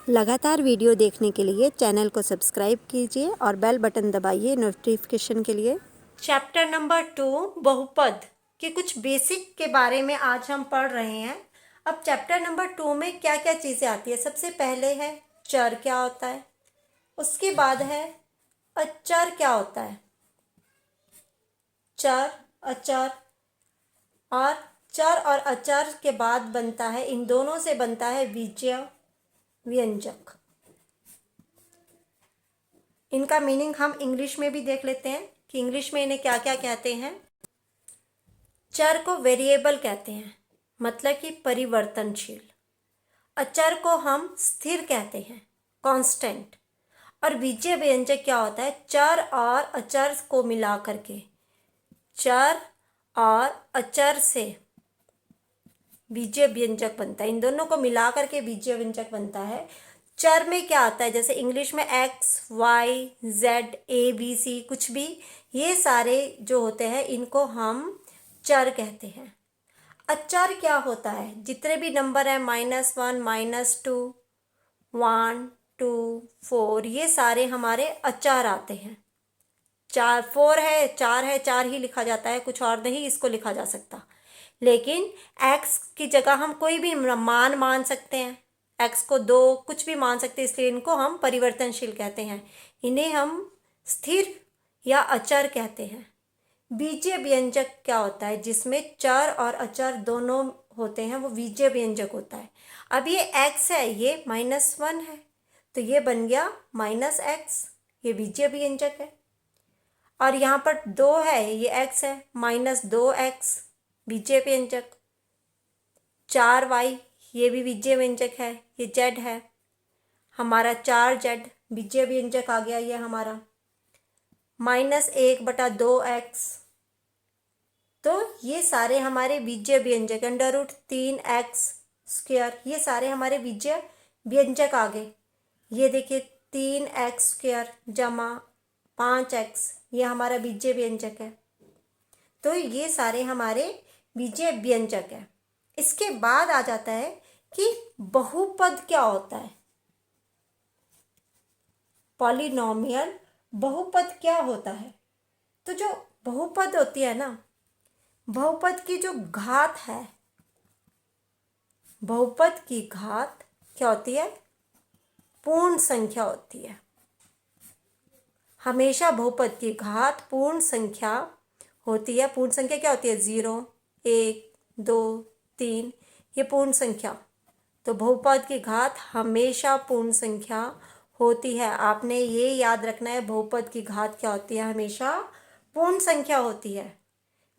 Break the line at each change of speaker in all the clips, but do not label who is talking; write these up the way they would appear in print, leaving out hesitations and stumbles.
लगातार वीडियो देखने के लिए चैनल को सब्सक्राइब कीजिए और बेल बटन दबाइए नोटिफिकेशन के लिए।
चैप्टर नंबर 2 बहुपद के कुछ बेसिक के बारे में आज हम पढ़ रहे हैं। अब चैप्टर नंबर 2 में क्या क्या चीज़ें आती है। सबसे पहले है चर क्या होता है, उसके बाद है अचर क्या होता है, चर अचर, और चर और अचर के बाद बनता है, इन दोनों से बनता है बीजीय व्यंजक। इनका मीनिंग हम इंग्लिश में भी देख लेते हैं कि इंग्लिश में इन्हें क्या क्या कहते हैं। चर को वेरिएबल कहते हैं, मतलब कि परिवर्तनशील। अचर को हम स्थिर कहते हैं, कांस्टेंट। और बीजीय व्यंजक क्या होता है, चर और अचर को मिला करके, चर और अचर से बीजीय व्यंजक बनता है। इन दोनों को मिला करके बीजीय व्यंजक बनता है। चर में क्या आता है, जैसे इंग्लिश में X Y Z A B C, कुछ भी, ये सारे जो होते हैं इनको हम चर कहते हैं। अचर क्या होता है, जितने भी नंबर है -1 -2 1 2 4, ये सारे हमारे अचर आते हैं। 4 है, 4 ही लिखा जाता है, कुछ और नहीं इसको लिखा जा सकता। लेकिन x की जगह हम कोई भी मान मान सकते हैं, x को 2 कुछ भी मान सकते हैं, इसलिए इनको हम परिवर्तनशील कहते हैं। इन्हें हम स्थिर या अचर कहते हैं। बीजीय व्यंजक क्या होता है, जिसमें चर और अचर दोनों होते हैं, वो बीजीय व्यंजक होता है। अब ये x है, ये -1 है, तो ये बन गया -x, ये बीजीय व्यंजक है। और यहाँ पर 2 है, ये x है, -2x बीजीय व्यंजक। 4y, ये भी बीजीय व्यंजक है, ये z है, हमारा 4z बीजीय व्यंजक आ गया ये हमारा। -1/2x, तो ये सारे हमारे बीजीय व्यंजक। √3x², ये सारे हमारे बीजीय व्यंजक आ गए। ये देखिए 3x² जमा 5x, ये हमारा बीजीय व्यंजक है। तो ये सारे हमारे बीजीय व्यंजक है। इसके बाद आ जाता है कि बहुपद क्या होता है, पॉलिनोमियल बहुपद क्या होता है। तो जो बहुपद होती है ना, बहुपद की जो घात है, बहुपद की घात क्या होती है, पूर्ण संख्या होती है। हमेशा बहुपद की घात पूर्ण संख्या होती है। पूर्ण संख्या क्या होती है, 0 1 2 3, ये पूर्ण संख्या। तो बहुपद की घात हमेशा पूर्ण संख्या होती है। आपने ये याद रखना है, बहुपद की घात क्या होती है, हमेशा पूर्ण संख्या होती है।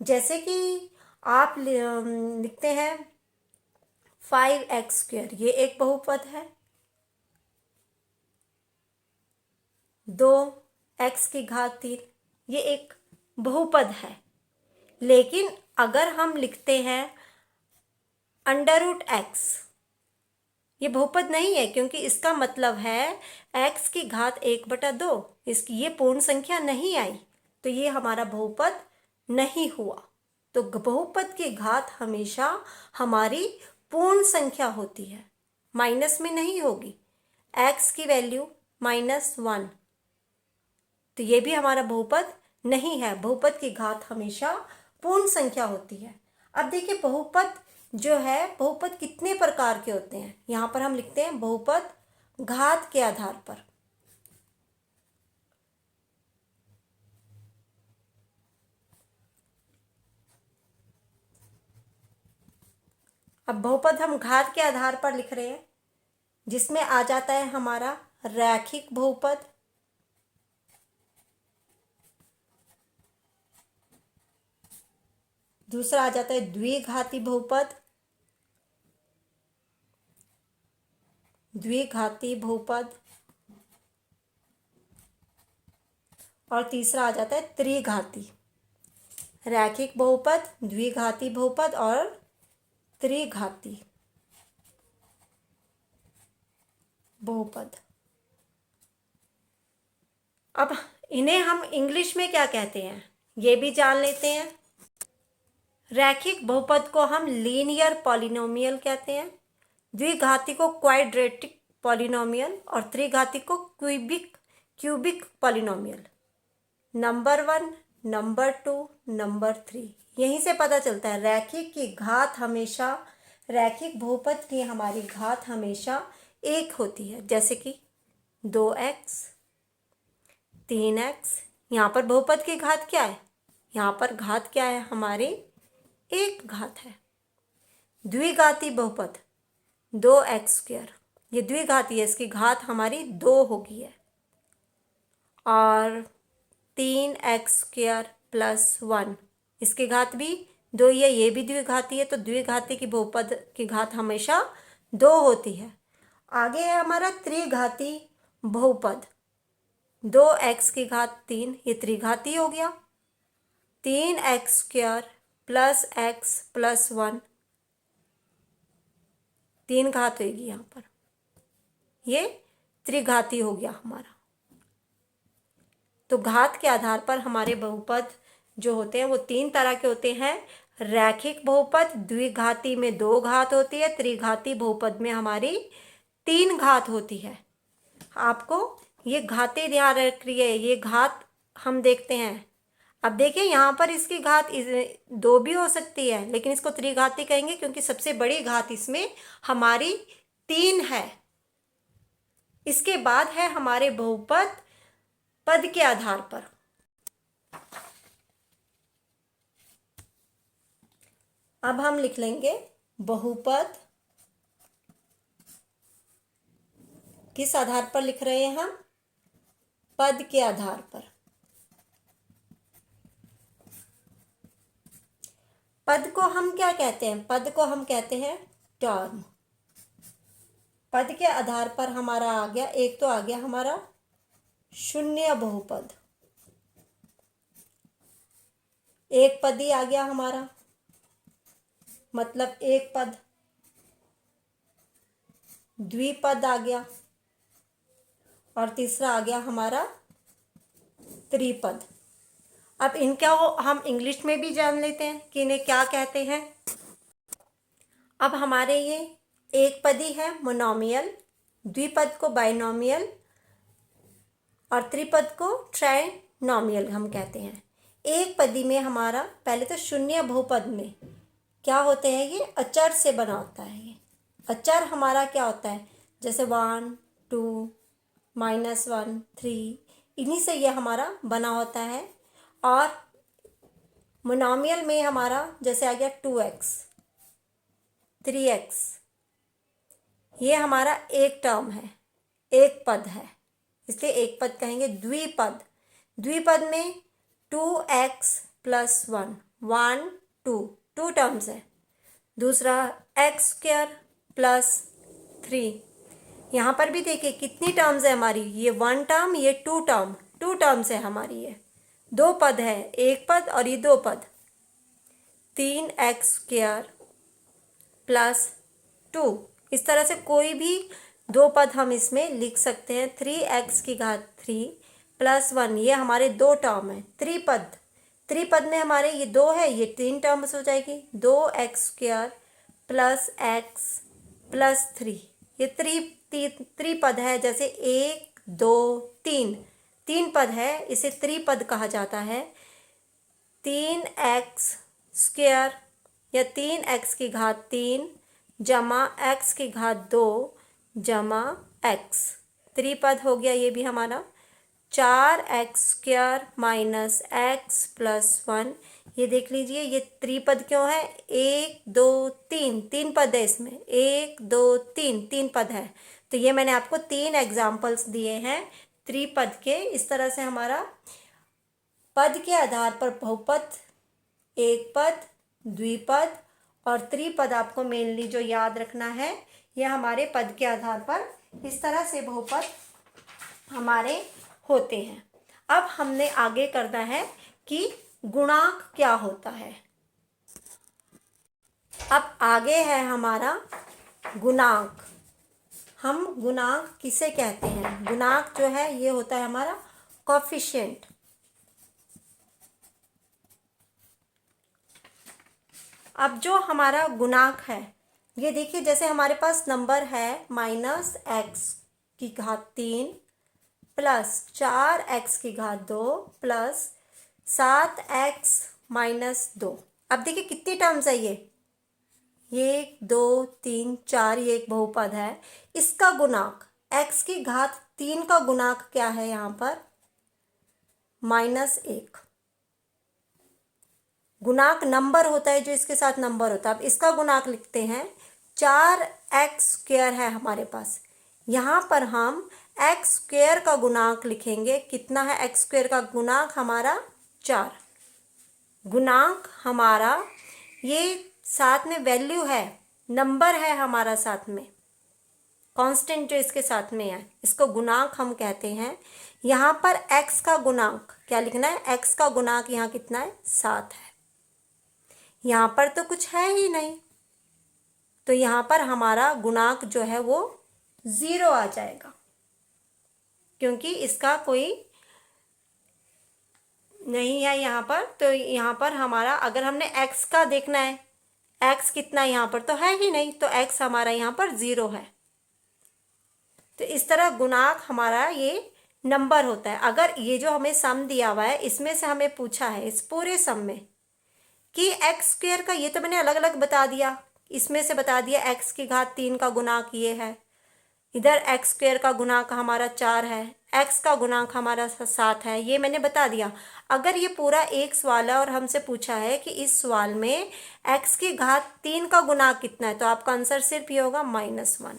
जैसे कि आप लिखते हैं 5x², ये एक बहुपद है। 2x की घात 3, ये एक बहुपद है। लेकिन अगर हम लिखते हैं √x, ये बहुपद नहीं है, क्योंकि इसका मतलब है x की घात 1/2, इसकी ये पूर्ण संख्या नहीं आई, तो ये हमारा बहुपद नहीं हुआ। तो बहुपद की घात हमेशा हमारी पूर्ण संख्या होती है, माइनस में नहीं होगी। x की वैल्यू -1, तो ये भी हमारा बहुपद नहीं है। बहुपद की घात हमेशा पूर्ण संख्या होती है। अब देखिए बहुपद जो है, बहुपद कितने प्रकार के होते हैं। यहाँ पर हम लिखते हैं बहुपद घात के आधार पर। अब बहुपद हम घात के आधार पर लिख रहे हैं, जिसमें आ जाता है हमारा रैखिक बहुपद, दूसरा आ जाता है द्विघाती बहुपद, द्विघाती बहुपद, और तीसरा आ जाता है त्रिघाती। रैखिक बहुपद, द्विघाती बहुपद और त्रिघाती बहुपद। अब इन्हें हम इंग्लिश में क्या कहते हैं, ये भी जान लेते हैं। रैखिक बहुपद को हम लीनियर पॉलिनोमियल कहते हैं, द्विघाती को क्वाड्रेटिक पॉलिनोमियल और त्रिघाती को cubic polynomial. Number 1, number 2, number 3, यहीं से पता चलता है रैखिक बहुपद की हमारी घात हमेशा एक होती है। जैसे कि 2x, 3x, यहाँ पर बहुपद की घात क्या है? यहाँ पर घात क्या है हमारी? एक घात है। द्विघाती बहुपद 2x², ये द्विघाती है, इसकी घात हमारी 2 होगी है। और 3x² + 1, इसकी घात भी 2 ही है, ये भी द्विघाती है। तो द्विघाती की बहुपद की घात हमेशा 2 होती है। आगे है हमारा त्रिघाती बहुपद 2x की घात 3, ये त्रिघाती हो गया। 3x² + x + 1, 3 घात होगी यहाँ पर, ये त्रिघाती हो गया हमारा। तो घात के आधार पर हमारे बहुपद जो होते हैं वो 3 तरह के होते हैं। रैखिक बहुपद द्विघाती में 2 घात होती है, त्रिघाती बहुपद में हमारी 3 घात होती है। आपको ये घातें ध्यान रखिए, ये घात हम देखते हैं। अब देखिए यहाँ पर इसकी घात 2 भी हो सकती है, लेकिन इसको त्रिघाती कहेंगे क्योंकि सबसे बड़ी घात इसमें हमारी 3 है। इसके बाद है हमारे बहुपद पद के आधार पर। अब हम लिख लेंगे बहुपद किस आधार पर लिख रहे हैं हम? पद के आधार पर। पद को हम क्या कहते हैं? पद को हम कहते हैं टर्म। पद के आधार पर हमारा आ गया, एक तो आ गया हमारा शून्य बहुपद, एक पद ही आ गया हमारा, मतलब एक पद। द्विपद आ गया, और तीसरा आ गया हमारा त्रिपद। अब इनका हम इंग्लिश में भी जान लेते हैं कि इन्हें क्या कहते हैं। अब हमारे ये एक पदी है मोनोमियल, द्विपद को बाइनोमियल और त्रिपद को ट्राइनोमियल हम कहते हैं। एक पदी में हमारा पहले तो शून्य बहुपद में क्या होते हैं? ये अचर से बना होता है। ये अचर हमारा क्या होता है? जैसे 1, 2, -1, 3, इन्हीं से ये हमारा बना होता है। और मोनोमियल में हमारा जैसे आ गया 2x, 3x, ये हमारा एक टर्म है, एक पद है, इसलिए एक पद कहेंगे। द्विपद, द्विपद में 2x + 1, 1, 2 टर्म्स है। दूसरा x² + 3, यहाँ पर भी देखिए कितनी टर्म्स है हमारी, ये 1 टर्म, ये 2 टर्म, 2 टर्म्स है हमारी, ये 2 पद है, एक पद और ये 2 पद। 3x² + 2, इस तरह से कोई भी 2 पद हम इसमें लिख सकते हैं। 3x की घात 3 + 1, ये हमारे 2 टर्म है। त्रिपद, त्रिपद में हमारे ये 2 है, ये 3 टर्म्स हो जाएगी। 2x² + x + 3, ये त्रिपद है। जैसे 1, 2, 3, 3 पद है, इसे त्रिपद कहा जाता है। 3x² या 3x की घात 3 जमा x की घात 2 जमा x, त्रिपद हो गया ये भी हमारा। 4x² - x + 1, ये देख लीजिए ये त्रिपद क्यों है? 1, 2, 3, 3 पद है इसमें, 1, 2, 3, 3 पद है। तो ये मैंने आपको 3 एग्जाम्पल्स दिए हैं त्रिपद के। इस तरह से हमारा पद के आधार पर बहुपद, एक पद, द्विपद और त्रिपद आपको मेनली जो याद रखना है, यह हमारे पद के आधार पर इस तरह से बहुपद हमारे होते हैं। अब हमने आगे करना है कि गुणांक क्या होता है। अब आगे है हमारा गुणांक। हम गुणांक किसे कहते हैं? गुणांक जो है ये होता है हमारा कोफिशिएंट। अब जो हमारा गुणांक है, ये देखिए जैसे हमारे पास नंबर है -x², की घात 3 प्लस 4x की घात 2 प्लस 7x माइनस 2। अब देखिए कितनी टर्म्स है ये 1 2 3 4, ये एक बहुपद है। इसका गुणांक x की घात 3 का गुणांक क्या है यहाँ पर -1। गुणांक नंबर होता है जो इसके साथ नंबर होता है। अब इसका गुणांक लिखते हैं 4x² है हमारे पास। यहाँ पर हम x² का गुणांक लिखेंगे। कितना है x² का गुणांक हमारा 4। गुणांक हमारा ये साथ में वैल्यू है, नंबर है हमारा साथ में, कांस्टेंट जो इसके साथ में है, इसको गुणांक हम कहते हैं। यहाँ पर x का गुणांक क्या लिखना है, x का गुणांक यहाँ कितना है 7 है। यहाँ पर तो कुछ है ही नहीं, तो यहाँ पर हमारा गुणांक जो है वो 0 आ जाएगा, क्योंकि इसका कोई नहीं है यहाँ पर। तो यहाँ पर हमारा अगर हमने x का देखना है, x कितना यहाँ पर तो है ही नहीं, तो x हमारा यहाँ पर 0 है। तो इस तरह गुणांक हमारा ये नंबर होता है। अगर ये जो हमें सम दिया हुआ है इसमें से हमें पूछा है इस पूरे सम में कि x² का, ये तो मैंने अलग अलग बता दिया, इसमें से बता दिया x की घात 3 का गुणांक ये है, इधर x² का गुणांक हमारा 4 है, x का गुणांक हमारा 7 है, ये मैंने बता दिया। अगर ये पूरा एक सवाल है और हमसे पूछा है कि इस सवाल में x की घात 3 का गुणांक कितना है, तो आपका आंसर सिर्फ ये होगा -1,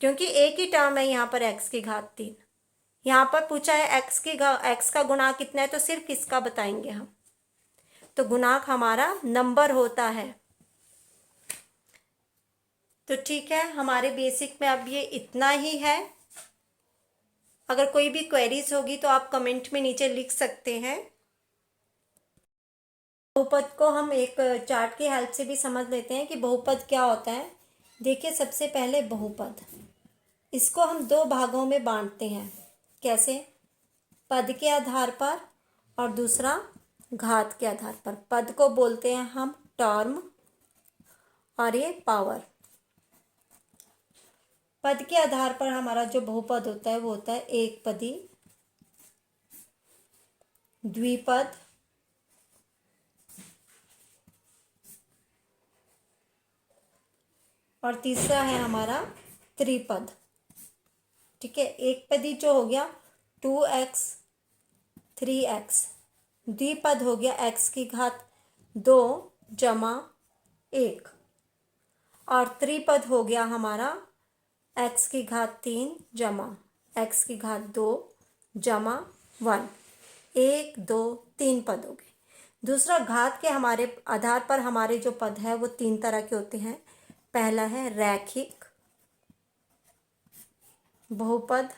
क्योंकि एक ही टर्म है यहाँ पर x की घात 3। यहाँ पर पूछा है x का गुणांक कितना है, तो सिर्फ किसका बताएंगे हम। तो गुणांक हमारा नंबर होता है। तो ठीक है, हमारे बेसिक में अब ये इतना ही है। अगर कोई भी क्वेरीज होगी तो आप कमेंट में नीचे लिख सकते हैं। बहुपद को हम एक चार्ट की हेल्प से भी समझ लेते हैं कि बहुपद क्या होता है। देखिए, सबसे पहले बहुपद, इसको हम 2 भागों में बांटते हैं। कैसे? पद के आधार पर और दूसरा घात के आधार पर। पद को बोलते हैं हम टर्म और ये पावर। पद के आधार पर हमारा जो बहुपद होता है वो होता है एक पदी, द्विपद, और तीसरा है हमारा त्रिपद। ठीक है, एक पदी जो हो गया 2x 3x, द्विपद हो गया x की घात 2 जमा 1, और त्रिपद हो गया हमारा x की घात 3 जमा x की घात 2 जमा 1। 1 2 3 पद हो गए। दूसरा, घात के हमारे आधार पर हमारे जो पद है वो 3 तरह के होते हैं। पहला है रैखिक बहुपद,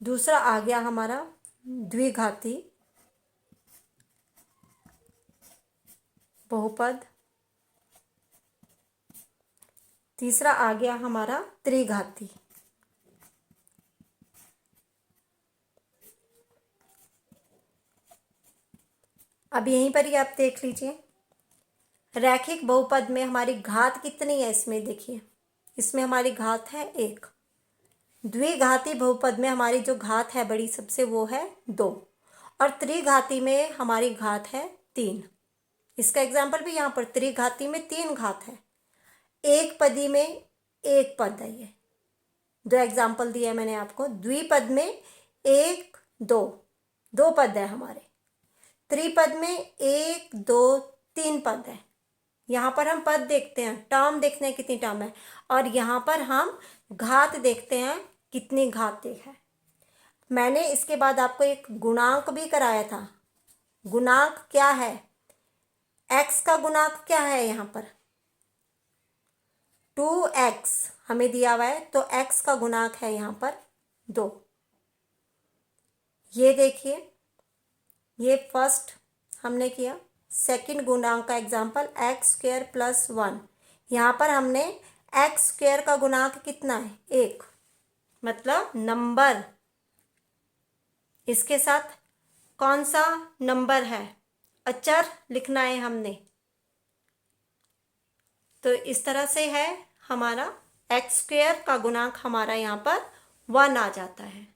दूसरा आ गया हमारा द्विघाती बहुपद, तीसरा आ गया हमारा त्रिघाती। अब यहीं पर ही आप देख लीजिए, रैखिक बहुपद में हमारी घात कितनी है, इसमें देखिए, इसमें हमारी घात है 1। द्विघाती बहुपद में हमारी जो घात है बड़ी सबसे वो है 2, और त्रिघाती में हमारी घात है 3। इसका एग्जाम्पल भी यहाँ पर, त्रिघाती में 3 घात है, एक पदी में 1 पद है। ये 2 एग्जाम्पल दिए मैंने आपको। द्विपद में 1 2 पद है हमारे, त्रिपद में 1 2 3 पद है। यहाँ पर हम पद देखते हैं, टर्म देखते हैं कितनी टर्म है, और यहाँ पर हम घात देखते हैं कितनी घात है। मैंने इसके बाद आपको एक गुणांक भी कराया था। गुणांक क्या है, x का गुणांक क्या है, यहाँ पर 2x हमें दिया हुआ है, तो x का गुणांक है यहाँ पर 2। ये देखिए, ये फर्स्ट हमने किया। सेकंड गुणांक का एग्जाम्पल x² + 1। यहाँ पर हमने x² का गुणांक कितना है 1, मतलब नंबर। इसके साथ कौन सा नंबर है, अचर लिखना है हमने। तो इस तरह से है हमारा एक्स स्क्वायर का गुणांक हमारा यहाँ पर 1 आ जाता है।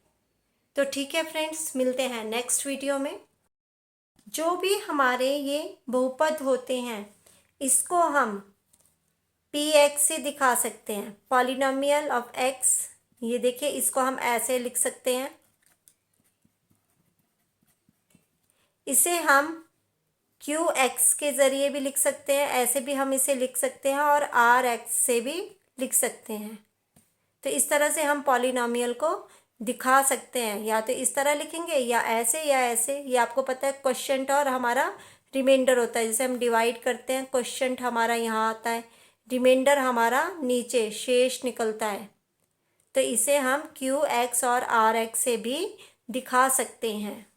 तो ठीक है फ्रेंड्स, मिलते हैं नेक्स्ट वीडियो में। जो भी हमारे ये बहुपद होते हैं इसको हम पी एक्स से दिखा सकते हैं, पॉलिनोमियल ऑफ एक्स। ये देखिए, इसको हम ऐसे लिख सकते हैं, इसे हम क्यू एक्स के ज़रिए भी लिख सकते हैं, ऐसे भी हम इसे लिख सकते हैं, और आर एक्स से भी लिख सकते हैं। तो इस तरह से हम पॉलिनोमियल को दिखा सकते हैं, या तो इस तरह लिखेंगे या ऐसे। ये आपको पता है क्वोशिएंट और हमारा रिमाइंडर होता है। जैसे हम डिवाइड करते हैं, क्वोशिएंट हमारा यहाँ आता है, रिमाइंडर हमारा नीचे शेष निकलता है। तो इसे हम क्यू एक्स और आर एक्स से भी दिखा सकते हैं।